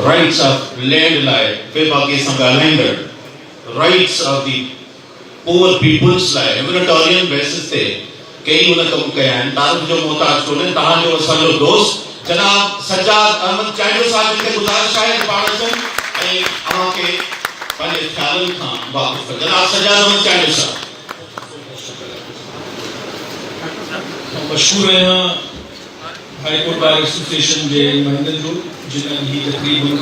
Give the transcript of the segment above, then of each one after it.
rights of land life, rights of the poor people's life, humanitarian basis से कई उन कम कया हैं तारुफ जो मोहताज को ने तहां जो असल दोस्त जनाब सज्जाद अहमद चाइडो साहब के गुजारिश है पाणचन ऐं अवां के पंहिंजे ख्यालनि खां वाक़ुफ़ जनाब सज्जाद अहमद चाइडो साहब मशहूर है हाई कोर्ट बार एसोसिएशन के नुमाइंदनि जो जिन्हनि ही तकरीबन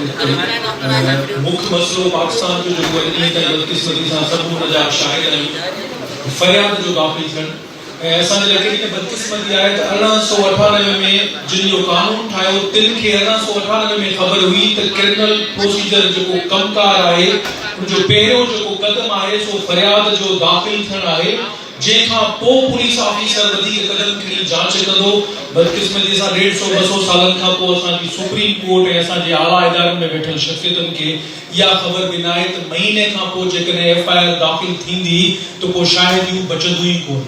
मुख्य मसलो पाकिस्तान जो वॾी त बदकिस्मती सां सभु हुन जा शाहिद आहियूं फ़रियाद जो दाख़िल थियणु ऐं असांजे लाइ केॾी बदकिस्मती आहे त 1898 में जिन जो कानून ठाहियो तिन खे 1898 में ख़बर हुई त क्रिमिनल प्रोसीजर जेको कमकार आहे उनजो पहिरियों जेको क़दम आहे सो फ़रियाद जो दाख़िल थियणु आहे जंहिंखां पोइ पुलिस ऑफिसर वधीक क़दम खणी जांच कंदो बदकिस्मती सां 150-200 सालनि खां पोइ असांजी सुप्रीम कोर्ट ऐं असांजे आला इदारनि में वेठल शख़्सियतनि खे इहा ख़बर बि न आहे त महीने खां पोइ जेकॾहिं FIR दाख़िल थींदी त पोइ शाहिदियूं बचंदियूं ई कोन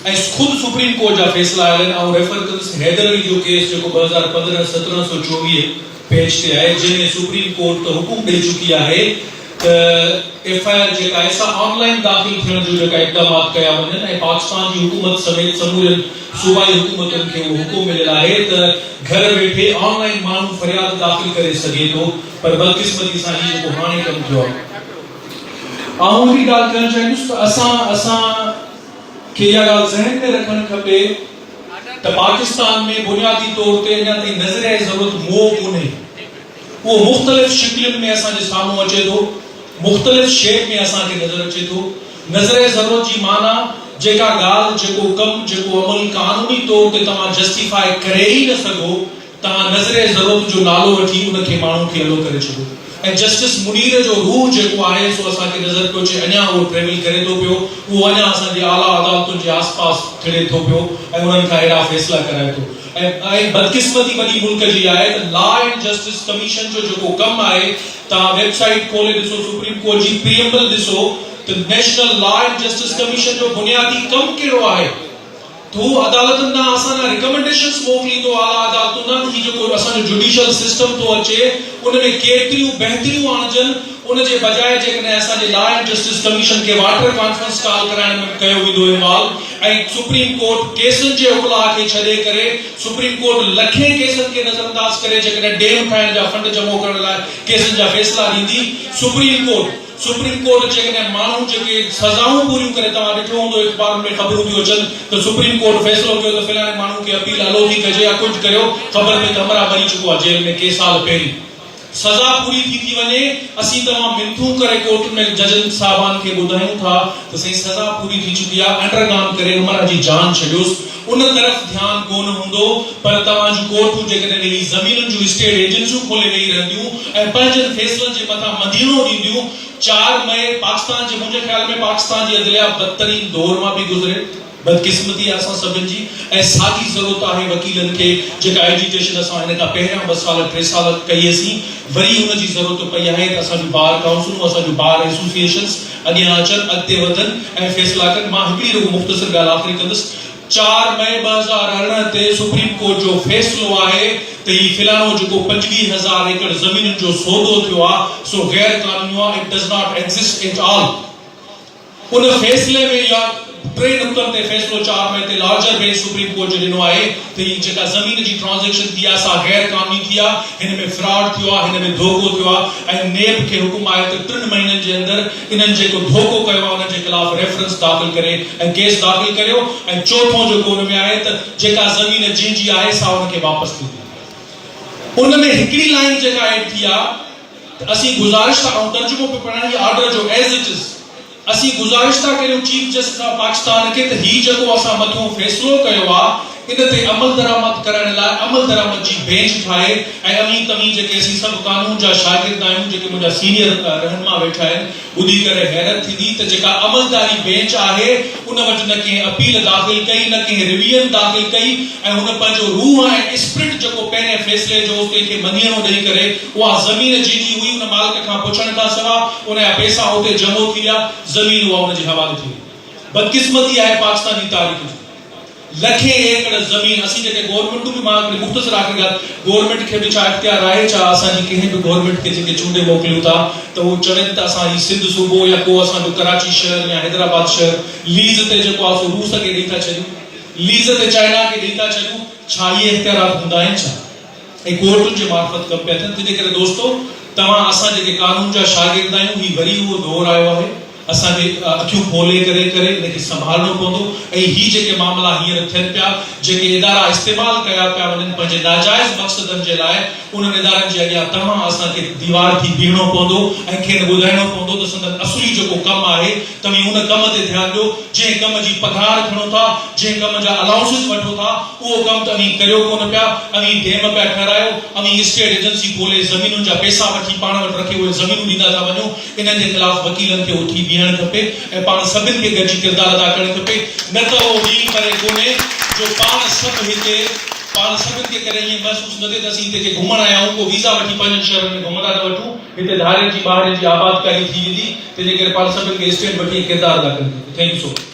ऐं ख़ुदि सुप्रीम कोर्ट जा फ़ैसिला आयल आहिनि ऐं रेफर कंदुसि हैदर अली जो केस जेको 2015-1724 पेज ते आहे जंहिंमें सुप्रीम कोर्ट त हुकुम ॾेई चुकी आहे FIR जेका आहे सा ऑनलाइन दाख़िल थियण जो जेका इक़दामात कया वञनि ऐं पाकिस्तान जी हुकूमत समेत समूरनि सूबाई हुकूमतुनि खे उहो हुकुम मिलियल आहे त घर वेठे ऑनलाइन माण्हू फ़रियाद दाख़िल करे सघे थो पर बदकिस्मती सां ही जेको हाणे कमु थियो आहे आऊं बि ॻाल्हि करणु चाहींदुसि त असां खे इहा ॻाल्हि ज़हन में रखणु खपे त पाकिस्तान में बुनियादी तौर ते अञा ताईं नज़रिया जी ज़रूरत मोह कोन्हे उहो मुख़्तलिफ़ शिकलुनि में असांजे साम्हूं अचे थो मुख़्तलिफ़ शेप में असांखे नज़र अचे थो नज़र ज़रूरत जी माना जेका ॻाल्हि जेको कमु जेको अमल क़ानूनी तौर ते तव्हां जस्टिफाई करे ई न सघो तव्हां नज़र ज़रूरत जो नालो वठी उनखे माण्हू खे हलो करे छॾो ऐं जस्टिस मुनीर जो रूह जेको आहे सो असांखे नज़र पियो अचे अञा उहो ट्रेवल करे थो पियो उहो अञा असांजे आला अदालतुनि जे आसपास थिड़े थो पियो ऐं उन्हनि खां अहिड़ा फ़ैसिला कराए थो ऐं बदकिस्मती वॾी मुल्क जी आहे त लॉ एंड जस्टिस कमीशन जो जेको कमु आहे तव्हां वेबसाइट खोले ॾिसो सुप्रीम कोर्ट जी प्रीएम्बल ॾिसो त national law and justice commission जो बुनियादी कमु कहिड़ो आहे तो अदालतुनि ॾांहुं असांजा रिकमेंडेशन्स मोकिलींदो आला अदालतुनि ॾांहुं ही जेको असांजो जुडिशियल सिस्टम थो अचे उन में केतिरियूं बहितरियूं आणजनि उन जे बजाय जेकॾहिं असांजे लॉ एंड जस्टिस कमीशन खे वाटर कॉन्फ्रेंस कॉल कराइण में कयो वेंदो इन्वॉल्व ऐं सुप्रीम कोर्ट केसनि जे उकलाह खे छॾे करे सुप्रीम कोर्ट लखे केसनि खे नज़रअंदाज करे जेकॾहिं डेम ठाहिण जा फंड जमो करण लाइ केसनि जा फ़ैसिला ॾींदी सुप्रीम कोर्ट जेकॾहिं माण्हू जेके सज़ाऊं पूरियूं करे तव्हां ॾिठो हूंदो अख़बार में ख़बरूं थियूं अचनि त सुप्रीम कोर्ट फ़ैसिलो कयो त फ़लाणे माण्हू खे अपील हलो थी कजे या कुझु करियो ख़बर में त अमरा मरी चुको आहे जेल में के साल पहिरीं सज़ा पूरी थी वञे असीं तमामु मिनथूं करे कोर्ट में जजनि साहिबान खे ॿुधायूं था त साईं सज़ा पूरी थी चुकी आहे अंडरगाउन करे अमरा जी जान छॾियोसि उन तरफ़ ध्यानु कोन हूंदो पर तव्हांजूं कोर्टूं जेकॾहिं ही ज़मीनुनि जूं स्टेट एजेंसियूं खोले वेही रहंदियूं ऐं पंहिंजनि फ़ैसिलनि जे मथां मदीनो ॾींदियूं 4 मई पाकिस्तान जे मुंहिंजे ख्याल में पाकिस्तान जी अदलिया बदतरीन दौर मां बि गुज़रे बदकिस्मती आहे असां सभिनि जी ऐं साॻी ज़रूरत आहे वकीलनि खे जेका एजुकेशन असां हिन खां पहिरियां 2 साल 3 साल कईसीं वरी हुन जी ज़रूरत पई आहे त असांजूं बार काउंसिलूं असांजूं बार एसोसिएशन्स अॻियां अचनि अॻिते वधनि ऐं फ़ैसिला कनि मां हिकिड़ी रुगो मुख़्तसिर ॻाल्हि आख़िरी कंदुसि 4 मई 2018 ते सुप्रीम कोर्ट जो फ़ैसिलो आहे त ही फिलानो जेको 25,000 एकड़ ज़मीनुनि जो सौदो थियो आहे सो गैर कानूनी आहे it does not exist at all उन फ़ैसिले में या 3 नुक़्तनि ते फ़ैसिलो 4 मई ते लार्जर बेंच सुप्रीम कोर्ट जो ॾिनो आहे त ही जेका ज़मीन जी ट्रांज़ेक्शन थी आहे सा गैर कानूनी थी आहे हिन में फ्रॉड थियो आहे हिन में धोखो थियो आहे ऐं नेब खे हुकुम आहे त 3 महीननि जे अंदरि इन्हनि जेको धोखो कयो आहे उन जे ख़िलाफ़ रेफरेंस दाख़िल करे ऐं केस दाख़िल करियो ऐं चौथों जेको उन में आहे त जेका ज़मीन जंहिंजी आहे सा उनखे वापसि थींदी उन में हिकिड़ी लाइन जेका ऐड थी आहे असीं गुज़ारिश था ऐं तर्जुमो पे पढ़ण जी ऑर्डर जो एज़ इट इज़ असीं गुज़ारिश था करियूं चीफ जस्टिस ऑफ पाकिस्तान खे त ही जेको असां मथो फ़ैसिलो कयो आहे इन ते अमल दरामद करण लाइ अमल दरामद जी बेंच ठाहे ऐं अमीं तमीं जेके असीं सभु कानून जा शागिर्द आहियूं जेके मुंहिंजा सीनियर रहनुमा वेठा आहिनि ॿुधी करे हैरत थींदी त जेका अमलदारी बेंच आहे उन वटि न कंहिं अपील दाख़िल कई न कंहिं रिविजन दाख़िल कई ऐं हुन पंहिंजो रूह ऐं स्पिरिट जेको पहिरें फ़ैसिले जो कंहिंखे मञणो ॾेई करे उहा ज़मीन जंहिंजी हुई उन मालिक खां पुछण खां सवाइ उन जा पैसा हुते जमो थी विया ज़मीन उहा उनजे हवाले थी वई बदकिस्मती आहे पाकिस्तानी तारीख़ जी लखे एकड़ ज़मीन असी जेके गवर्नमेंट भी मां मुख्तसर आखिर गवर्नमेंट के भी छा इख्तियार आहे छा असां जी कंहिं भी गवर्नमेंट के जेके चूंडे मोकिलियूं था तो वो चवनि त असां ही सिंध सूबो या को असां जो कराची शहर या हैदराबाद शहर लीज ते जेको आहे सो रूस के ॾेई था छॾियूं लीज ते चाइना के ॾेई था छॾियूं छा इहे इख्तियारात हूंदा आहिनि छा ऐं कोर्टुनि जे मार्फत कम पिया थियनि तंहिंजे करे दोस्तो तव्हां असां जेके कानून जा शागिर्द आहियूं ही वरी उहो दौर आयो आहे असांखे अखियूं खोले करे इनखे संभालणो पवंदो ऐं ही जेके मामला हींअर थियनि पिया जेके इदारा इस्तेमाल कया पिया वञनि पंहिंजे नाजाइज़ मक़सदनि जे लाइ उन्हनि इदारनि जे अॻियां तमामु असांखे दीवार थी बीहणो पवंदो ऐं खेनि ॿुधाइणो पवंदो त संदन असली जेको कमु आहे तव्हां उन कम ते ध्यानु ॾियो जंहिं कम जी पघार खणो था जंहिं कम जा अलाउंसिस वठो था उहो कमु तव्हां करियो कोन पिया अवी डेम पिया ठहिरायो अवी स्टेट एजेंसी खोले ज़मीनुनि जा पैसा वठी पाण वटि रखे उहे ज़मीनूं ॾींदा था वञो इन्हनि जे ख़िलाफ़ वकीलनि खे उथी बीहणु खपे ऐं पाण सभिनि खे गॾिजी किरदारु अदा करणु खपे न त उहो ॾींहुं परे कोन्हे जो पाण सभु हिते पाण सभिनि खे करे ईअं महसूसु न थिए त असीं हिते घुमण आया आहियूं को वीज़ा वठी पंहिंजनि शहरनि में घुमंदा न वठूं हिते धारियुनि जी ॿाहिरि जी आबादकारी थी वेंदी तंहिंजे करे पाण सभिनि खे स्टेट वठी किरदारु अदा करणु खपे थैंक यू सो मच